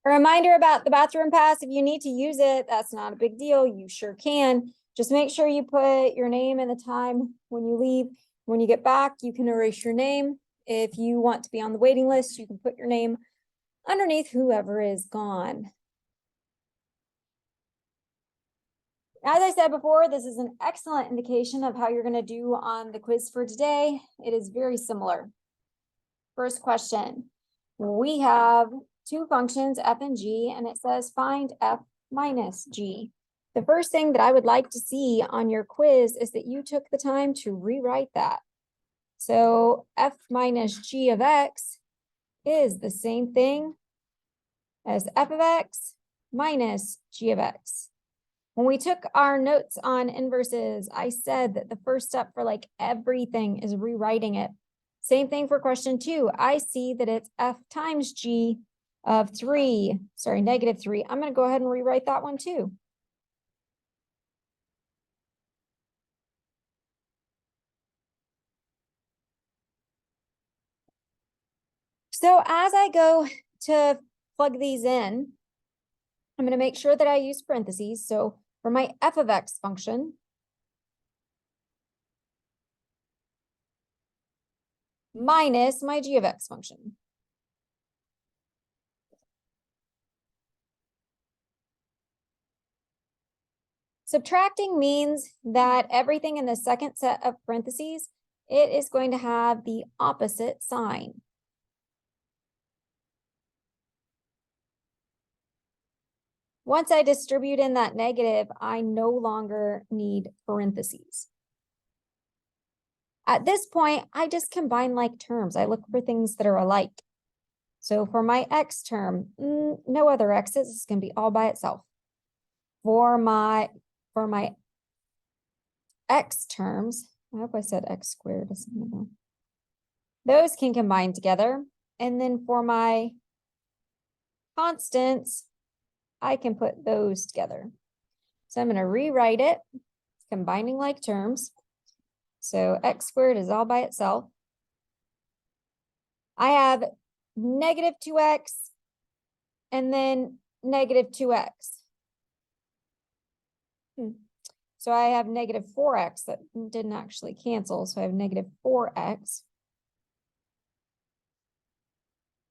A reminder about the bathroom pass, if you need to use it, that's not a big deal. You sure can. Just make sure you put your name and the time when you leave. When you get back, you can erase your name. If you want to be on the waiting list, you can put your name underneath whoever is gone. As I said before, this is an excellent indication of how you're going to do on the quiz for today. It is very similar. First question. We have two functions, f and g, and it says find f minus g. The first thing that I would like to see on your quiz is that you took the time to rewrite that. So f minus g of x is the same thing as f of x minus g of x. When we took our notes on inverses, I said that the first step for like everything is rewriting it. Same thing for question 2. I see that it's f times g of negative 3. I'm going to go ahead and rewrite that one too. So as I go to plug these in, I'm going to make sure that I use parentheses. So for my f of x function, minus my g of x function. Subtracting means that everything in the second set of parentheses, it is going to have the opposite sign. Once I distribute in that negative, I no longer need parentheses. At this point, I just combine like terms. I look for things that are alike. So for my x term, no other x's, it's going to be all by itself. For my x terms, I hope I said x squared. Those can combine together. And then for my constants, I can put those together. So I'm going to rewrite it, combining like terms. So x squared is all by itself. I have negative 2x and then negative 2x. So I have negative 4x that didn't actually cancel. So I have negative 4x.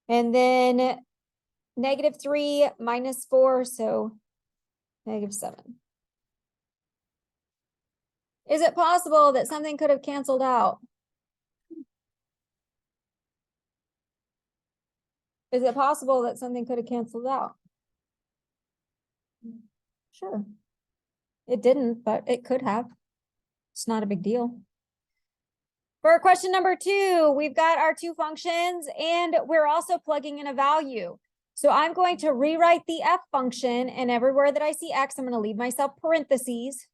And then negative 3 minus 4, so negative 7. Is it possible that something could have canceled out? Is it possible that something could have canceled out? Sure. It didn't, but it could have. It's not a big deal. For question number 2, we've got our two functions and we're also plugging in a value. So I'm going to rewrite the f function, and everywhere that I see x, I'm going to leave myself parentheses.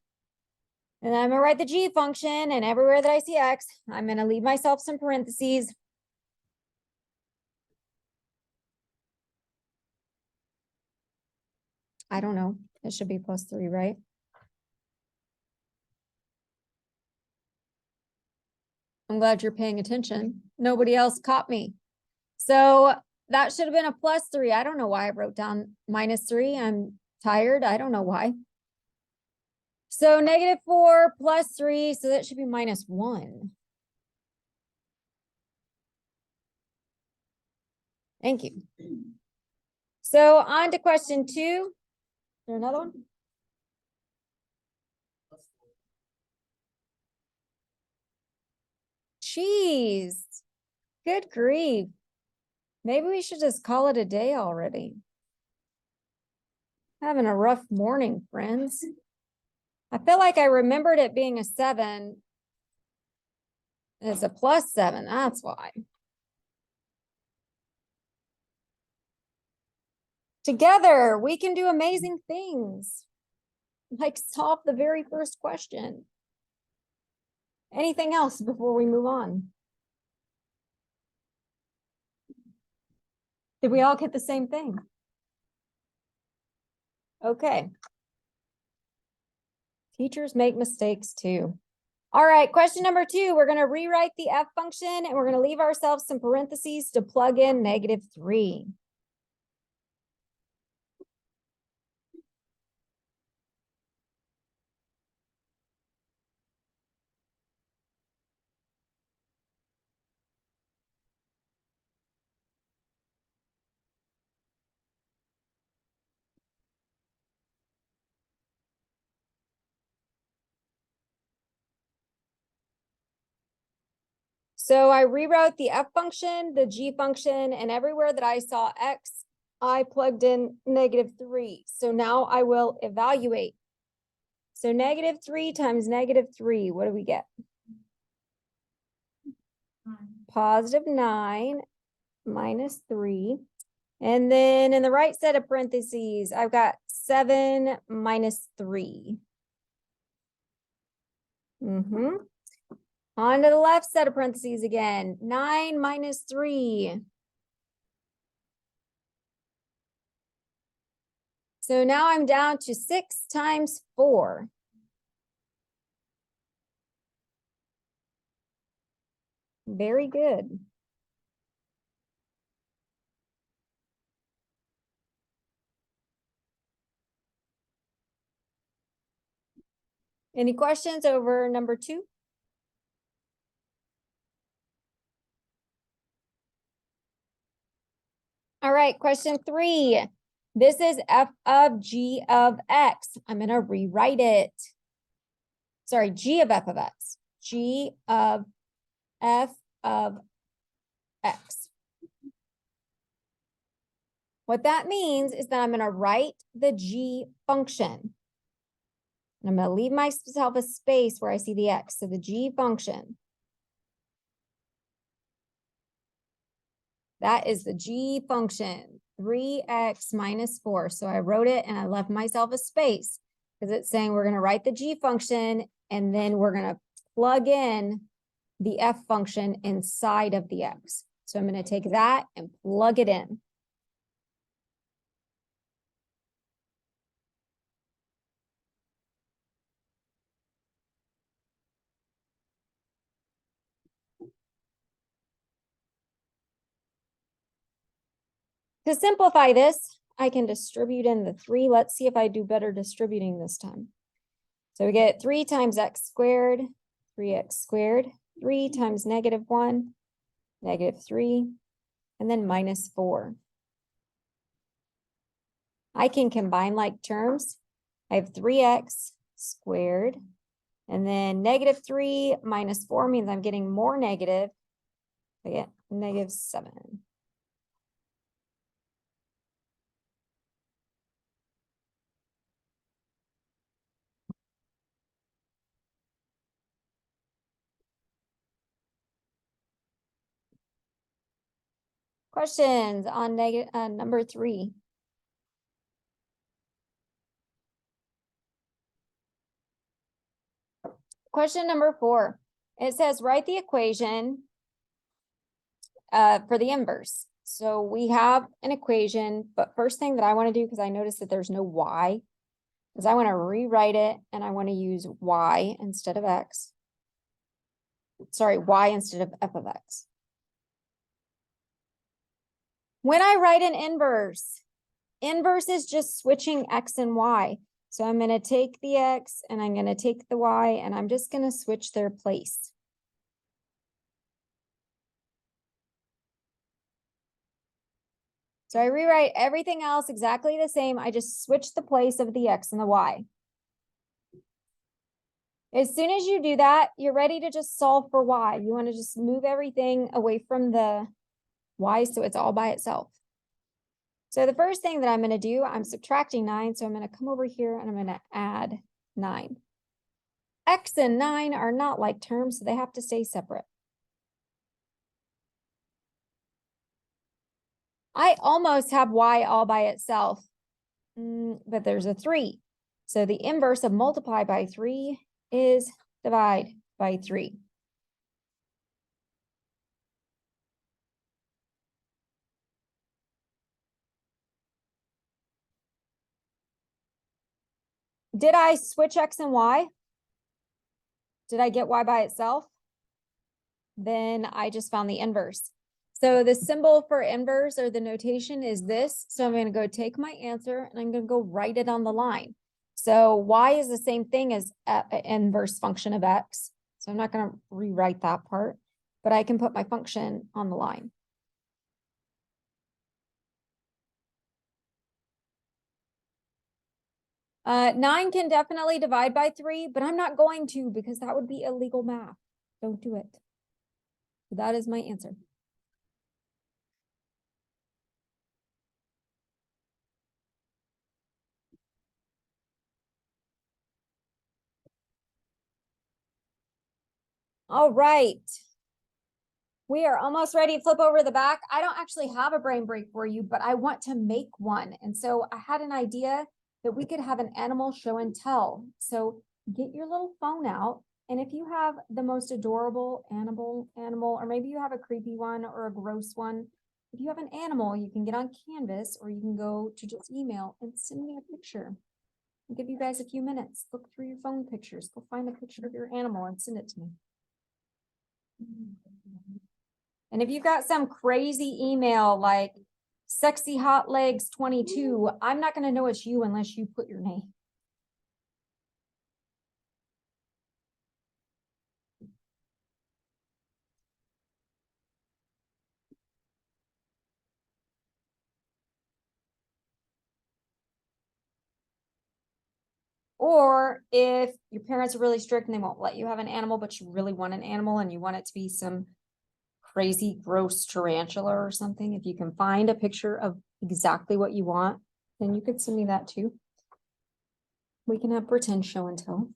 And then I'm going to write the g function, and everywhere that I see x, I'm going to leave myself some parentheses. I don't know. It should be plus 3, right? I'm glad you're paying attention. Nobody else caught me. So that should have been a plus 3. I don't know why I wrote down minus 3. I'm tired. I don't know why. So negative 4 plus 3. So that should be minus 1. Thank you. So on to question 2. Is there another one? Jeez. Good grief. Maybe we should just call it a day already. Having a rough morning, friends. I feel like I remembered it being a 7. It's a plus 7. That's why. Together, we can do amazing things. Like solve the very first question. Anything else before we move on? Did we all get the same thing? Okay. Teachers make mistakes too. All right, question number 2. We're going to rewrite the f function, and we're going to leave ourselves some parentheses to plug in negative 3. So I rewrote the f function, the g function, and everywhere that I saw x, I plugged in -3. So now I will evaluate. So -3 times -3, what do we get? +9 minus 3. And then in the right set of parentheses, I've got 7 minus 3. On to the left set of parentheses again, 9 minus 3. So now I'm down to 6 times 4. Very good. Any questions over number 2? All right, question 3. This is f of g of x. I'm going to rewrite it. Sorry, g of f of x. G of f of x. What that means is that I'm going to write the g function. And I'm going to leave myself a space where I see the x. So the g function. That is the g function, 3x minus 4. So I wrote it and I left myself a space because it's saying we're going to write the g function and then we're going to plug in the f function inside of the x. So I'm going to take that and plug it in. To simplify this, I can distribute in the 3. Let's see if I do better distributing this time. So we get 3 times x squared, 3x squared, 3 times -1, -3, and then -4. I can combine like terms. I have 3x squared, and then -3 minus 4 means I'm getting more negative. I get -7. Questions on number 3? Question number 4. It says write the equation for the inverse. So we have an equation, but first thing that I want to do, because I noticed that there's no y, is I want to rewrite it and I want to use y instead of x. Sorry, y instead of f of x. When I write an inverse is just switching x and y. So I'm going to take the x and I'm going to take the y and I'm just going to switch their place. So I rewrite everything else exactly the same. I just switch the place of the x and the y. As soon as you do that, you're ready to just solve for y. You want to just move everything away from the y so it's all by itself. So the first thing that I'm going to do, I'm subtracting 9. So I'm going to come over here and I'm going to add 9. X and 9 are not like terms, so they have to stay separate. I almost have y all by itself, but there's a 3. So the inverse of multiply by 3 is divide by 3. Did I switch x and y? Did I get y by itself? Then I just found the inverse. So the symbol for inverse or the notation is this. So I'm going to go take my answer and I'm going to go write it on the line. So y is the same thing as an inverse function of x. So I'm not going to rewrite that part, but I can put my function on the line. Nine can definitely divide by 3, but I'm not going to because that would be illegal math. Don't do it. That is my answer. All right. We are almost ready to flip over the back. I don't actually have a brain break for you, but I want to make one. And so I had an idea that we could have an animal show and tell. So get your little phone out. And if you have the most adorable animal, or maybe you have a creepy one or a gross one, if you have an animal, you can get on Canvas or you can go to just email and send me a picture. I'll give you guys a few minutes. Look through your phone pictures. Go find a picture of your animal and send it to me. And if you've got some crazy email like sexy hot legs 22, I'm not going to know it's you unless you put your name. Or if your parents are really strict and they won't let you have an animal, but you really want an animal and you want it to be some crazy, gross tarantula or something, if you can find a picture of exactly what you want, then you could send me that too. We can have pretend show and tell.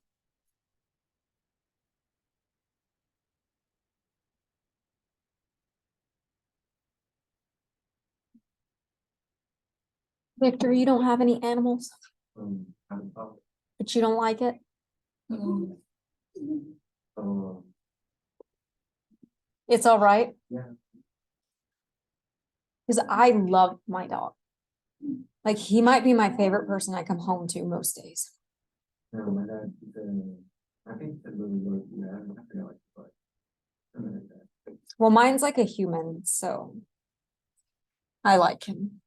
Victor, you don't have any animals, but you don't like it? It's all right. Because I love my dog. Like he might be my favorite person I come home to most days. No, my dad, I think it's really good. Yeah, I feel like, something like that. Well, mine's like a human, so I like him.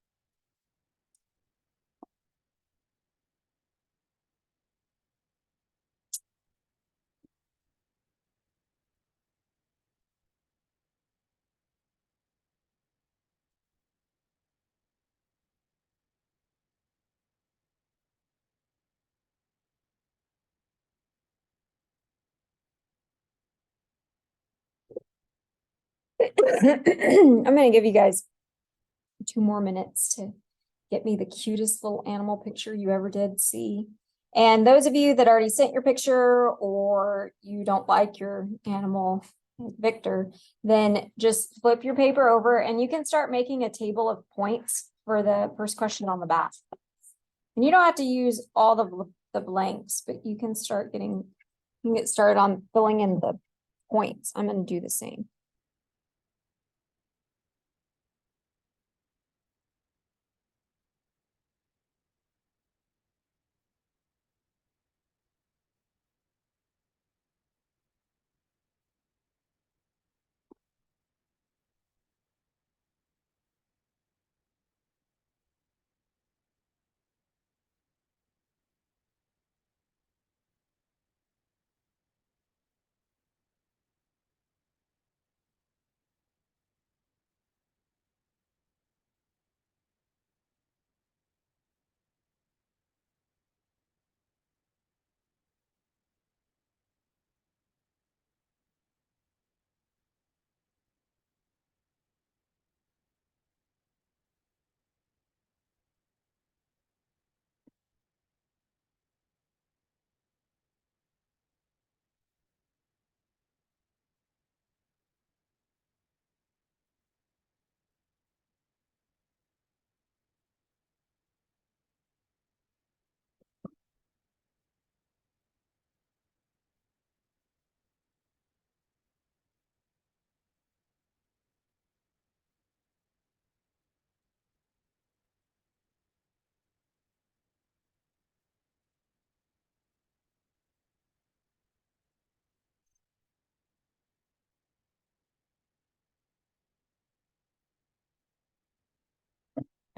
I'm gonna give you guys 2 more minutes to get me the cutest little animal picture you ever did see. And those of you that already sent your picture or you don't like your animal, Victor, then just flip your paper over and you can start making a table of points for the first question on the back. And you don't have to use all the blanks, but you can start you can get started on filling in the points. I'm going to do the same.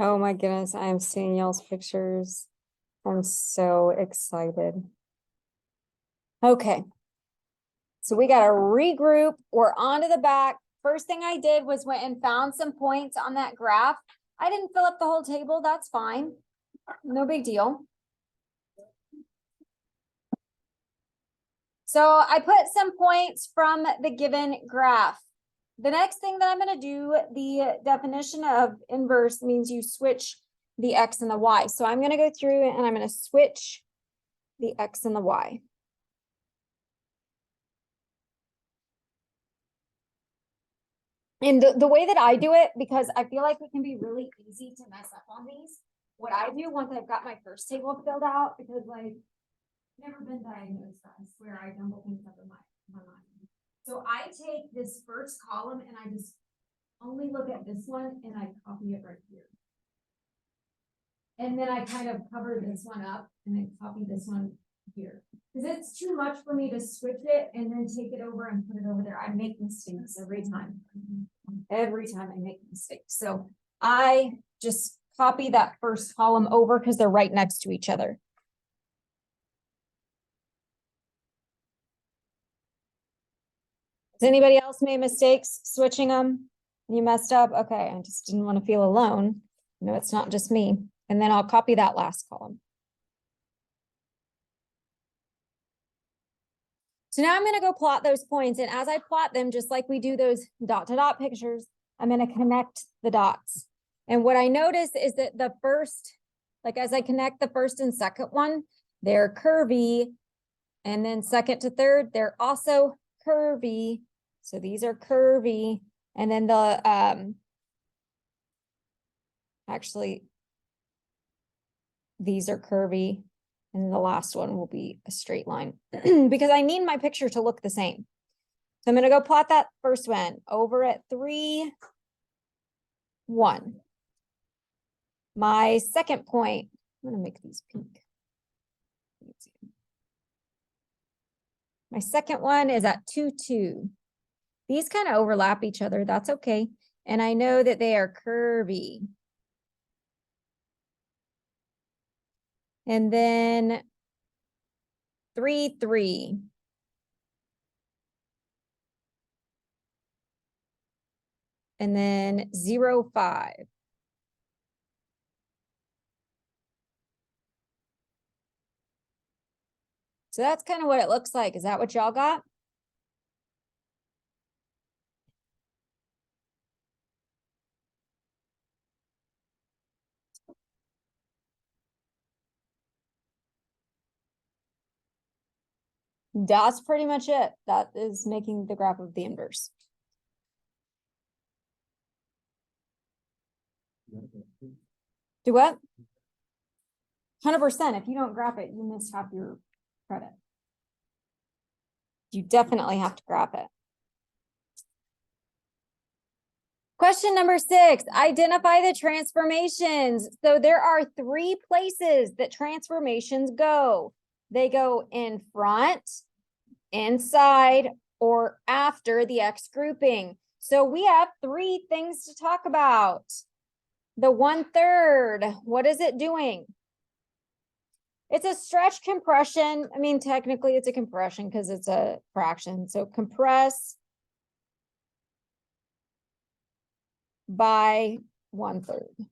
Oh my goodness, I'm seeing y'all's pictures. I'm so excited. Okay. So we got to regroup. We're on to the back. First thing I did was went and found some points on that graph. I didn't fill up the whole table. That's fine. No big deal. So I put some points from the given graph. The next thing that I'm gonna do, the definition of inverse means you switch the X and the Y. So I'm gonna go through and I'm gonna switch the X and the Y. And the way that I do it, because I feel like it can be really easy to mess up on these. What I do once I've got my first table filled out, because like, never been diagnosed, I swear I jumble things up in my mind. So I take this first column and I just only look at this one and I copy it right here. And then I kind of cover this one up and then copy this one here. Because it's too much for me to switch it and then take it over and put it over there. I make mistakes every time. Every time I make mistakes. So I just copy that first column over because they're right next to each other. Has anybody else made mistakes switching them? You messed up? Okay, I just didn't want to feel alone. No, it's not just me. And then I'll copy that last column. So now I'm going to go plot those points. And as I plot them, just like we do those dot to dot pictures, I'm going to connect the dots. And what I notice is that the first, like as I connect the first and second one, they're curvy. And then second to third, they're also curvy. So these are curvy. And then the, actually, these are curvy. And the last one will be a straight line because I need my picture to look the same. So I'm going to go plot that first one over at 3, 1. My second point, I'm going to make these pink. My second one is at 2, 2. These kind of overlap each other. That's okay. And I know that they are curvy. And then 3, 3. And then 0, 5. So that's kind of what it looks like. Is that what y'all got? That's pretty much it. That is making the graph of the inverse. Do what? 100%. If you don't graph it, you miss half your credit. You definitely have to graph it. Question number 6, identify the transformations. So there are 3 places that transformations go. They go in front, inside, or after the X grouping. So we have 3 things to talk about. The 1/3, what is it doing? It's a stretch compression. I mean, technically it's a compression because it's a fraction. So compress by 1/3.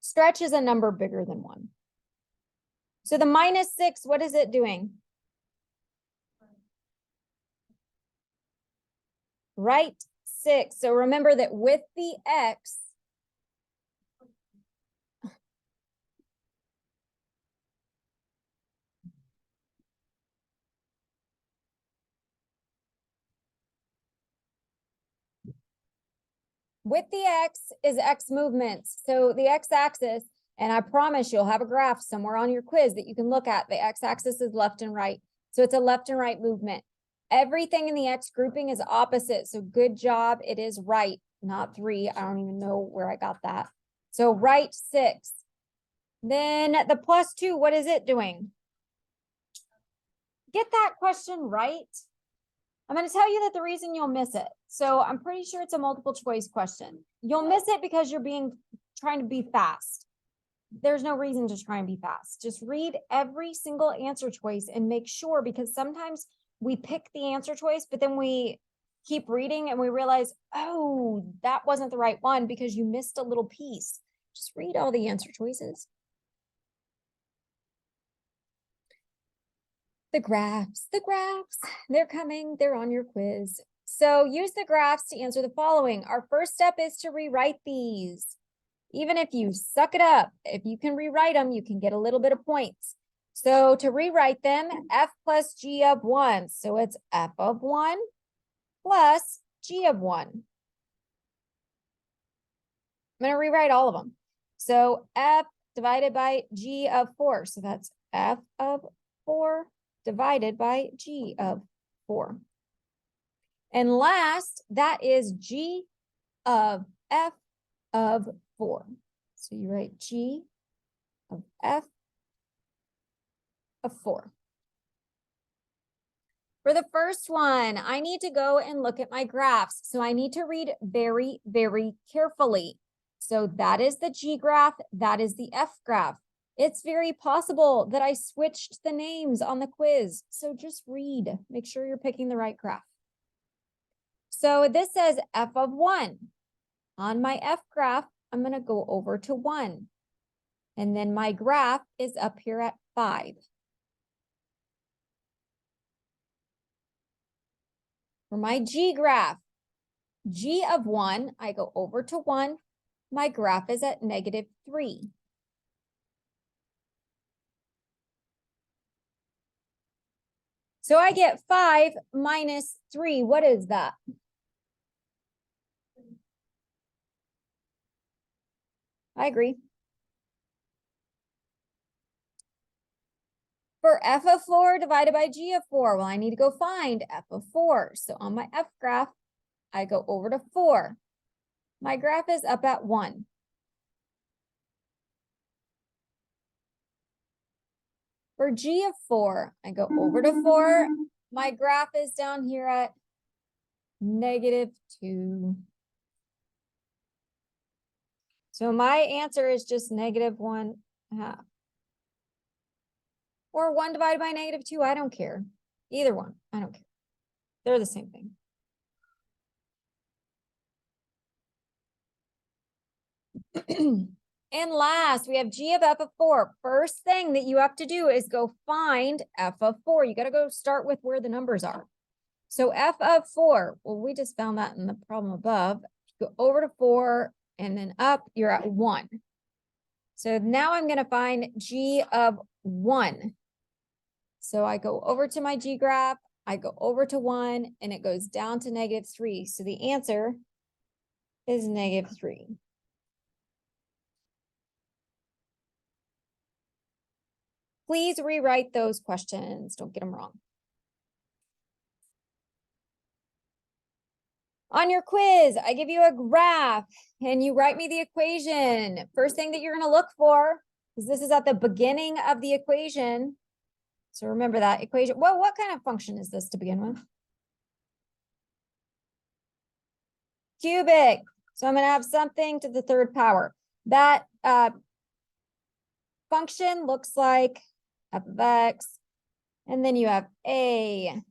Stretch is a number bigger than 1. So the -6, what is it doing? Right 6. So remember that with the X, with the X is X movements. So the X axis, and I promise you'll have a graph somewhere on your quiz that you can look at. The X axis is left and right. So it's a left and right movement. Everything in the X grouping is opposite. So good job. It is right, not 3. I don't even know where I got that. So right 6. Then the +2, what is it doing? Get that question right. I'm going to tell you that the reason you'll miss it. So I'm pretty sure it's a multiple choice question. You'll miss it because you're trying to be fast. There's no reason to try and be fast. Just read every single answer choice and make sure, because sometimes we pick the answer choice, but then we keep reading and we realize, oh, that wasn't the right one because you missed a little piece. Just read all the answer choices. The graphs, they're coming, they're on your quiz. So use the graphs to answer the following. Our first step is to rewrite these. Even if you suck it up, if you can rewrite them, you can get a little bit of points. So to rewrite them, f plus g of 1. So it's f of 1 plus g of 1. I'm going to rewrite all of them. So f divided by g of 4. So that's f of 4 divided by g of 4. And last, that is g of f of 4. So you write g of f of 4. For the first one, I need to go and look at my graphs. So I need to read very, very carefully. So that is the G graph, that is the F graph. It's very possible that I switched the names on the quiz. So just read, make sure you're picking the right graph. So this says F of 1. On my F graph, I'm going to go over to 1. And then my graph is up here at 5. For my G graph, G of 1, I go over to 1. My graph is at -3. So I get 5 minus 3. What is that? I agree. For f of 4 divided by g of 4, well, I need to go find f of 4. So on my f graph, I go over to 4. My graph is up at 1. For g of 4, I go over to 4. My graph is down here at -2. So my answer is just -1/2. Or 1 divided by -2, I don't care. Either one, I don't care. They're the same thing. And last, we have g of f of 4. First thing that you have to do is go find f of 4. You got to go start with where the numbers are. So f of 4, well, we just found that in the problem above. Go over to 4 and then up, you're at 1. So now I'm going to find g of 1. So I go over to my G graph, I go over to 1, and it goes down to -3. So the answer is -3. Please rewrite those questions. Don't get them wrong. On your quiz, I give you a graph and you write me the equation. First thing that you're going to look for, because this is at the beginning of the equation. So remember that equation. Well, what kind of function is this to begin with? Cubic. So I'm going to have something to the third power. That function looks like f of x, and then you have a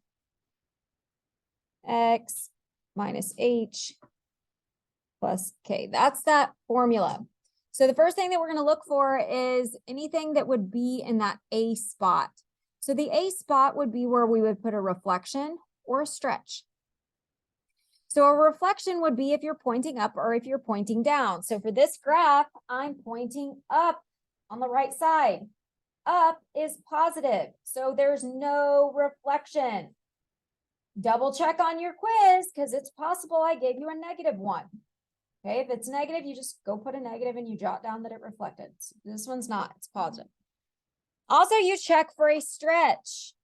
x minus h plus k. That's that formula. So the first thing that we're going to look for is anything that would be in that A spot. So the A spot would be where we would put a reflection or a stretch. So a reflection would be if you're pointing up or if you're pointing down. So for this graph, I'm pointing up on the right side. Up is positive, so there's no reflection. Double check on your quiz because it's possible I gave you a -1. Okay, if it's negative, you just go put a negative and you jot down that it reflected. This one's not, it's positive. Also, you check for a stretch.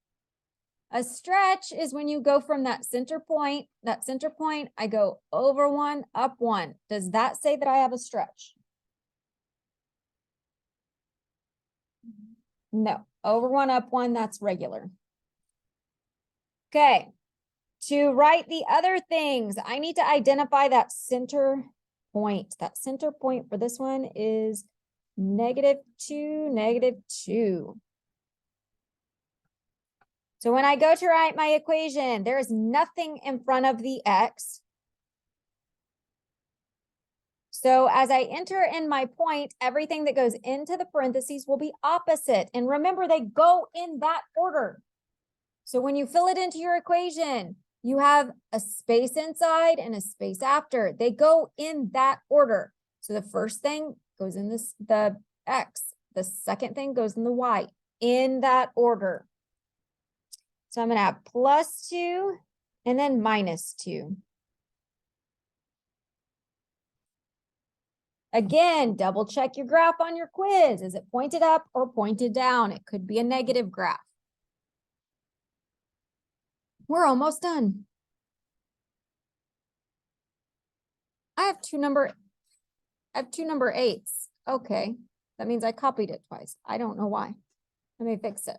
A stretch is when you go from that center point, I go over 1, up 1. Does that say that I have a stretch? No, over 1, up 1, that's regular. Okay, to write the other things, I need to identify that center point. That center point for this one is -2, -2. So when I go to write my equation, there is nothing in front of the x. So as I enter in my point, everything that goes into the parentheses will be opposite. And remember, they go in that order. So when you fill it into your equation, you have a space inside and a space after. They go in that order. So the first thing goes in the X. The second thing goes in the Y, in that order. So I'm going to have +2 and then -2. Again, double check your graph on your quiz. Is it pointed up or pointed down? It could be a negative graph. We're almost done. I have two number 8s. Okay. That means I copied it twice. I don't know why. Let me fix it.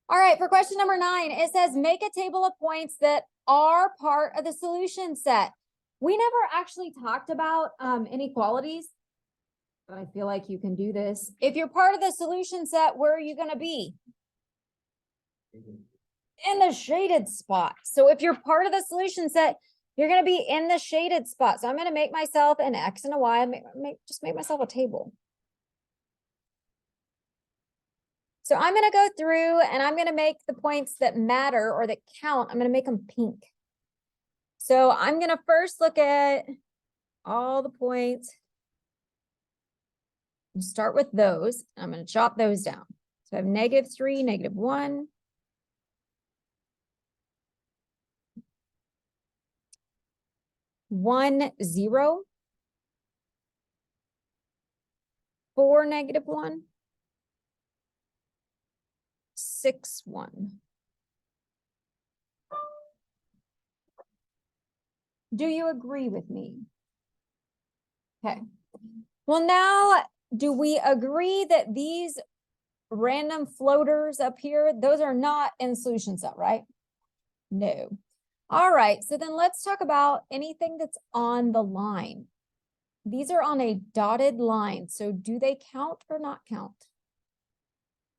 All right, for question number 9, it says make a table of points that are part of the solution set. We never actually talked about inequalities, but I feel like you can do this. If you're part of the solution set, where are you going to be? In the shaded spot. So if you're part of the solution set, you're going to be in the shaded spot. So I'm going to make myself an X and a Y, just make myself a table. So I'm going to go through and I'm going to make the points that matter or that count. I'm going to make them pink. So I'm going to first look at all the points and start with those. I'm going to chop those down. So I have -3, -1. 1, 0. 4, -1. 6, 1. Do you agree with me? Okay. Well, now, do we agree that these random floaters up here, those are not in solution set, right? No. All right, so then let's talk about anything that's on the line. These are on a dotted line, so do they count or not count?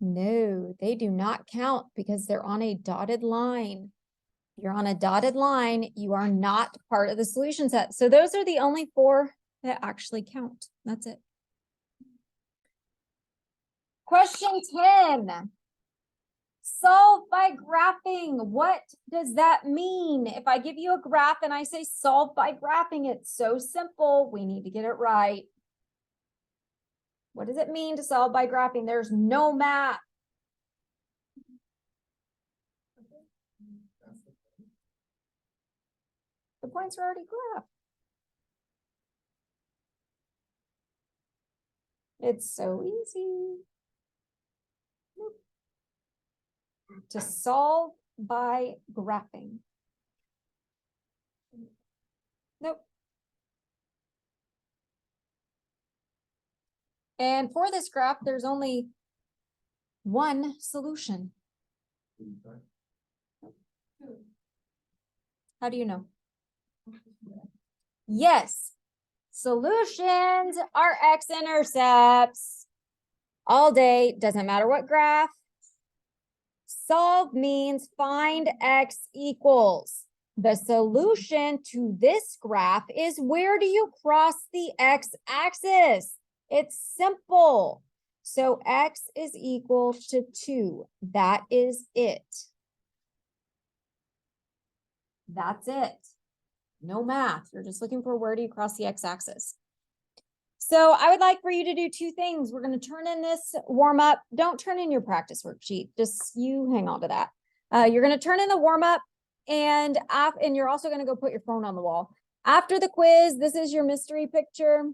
No, they do not count because they're on a dotted line. If you're on a dotted line, you are not part of the solution set. So those are the only 4 that actually count. That's it. Question 10. Solve by graphing. What does that mean? If I give you a graph and I say solve by graphing, it's so simple. We need to get it right. What does it mean to solve by graphing? There's no math. The points are already graphed. It's so easy. To solve by graphing. Nope. And for this graph, there's only one solution. How do you know? Yes. Solutions are x-intercepts. All day, doesn't matter what graph. Solve means find x equals. The solution to this graph is where do you cross the x-axis? It's simple. So x is equal to 2. That is it. That's it. No math. You're just looking for where do you cross the x-axis. So I would like for you to do 2 things. We're going to turn in this warm up. Don't turn in your practice worksheet. Just you hang on to that. You're going to turn in the warm up and you're also going to go put your phone on the wall. After the quiz, this is your mystery picture.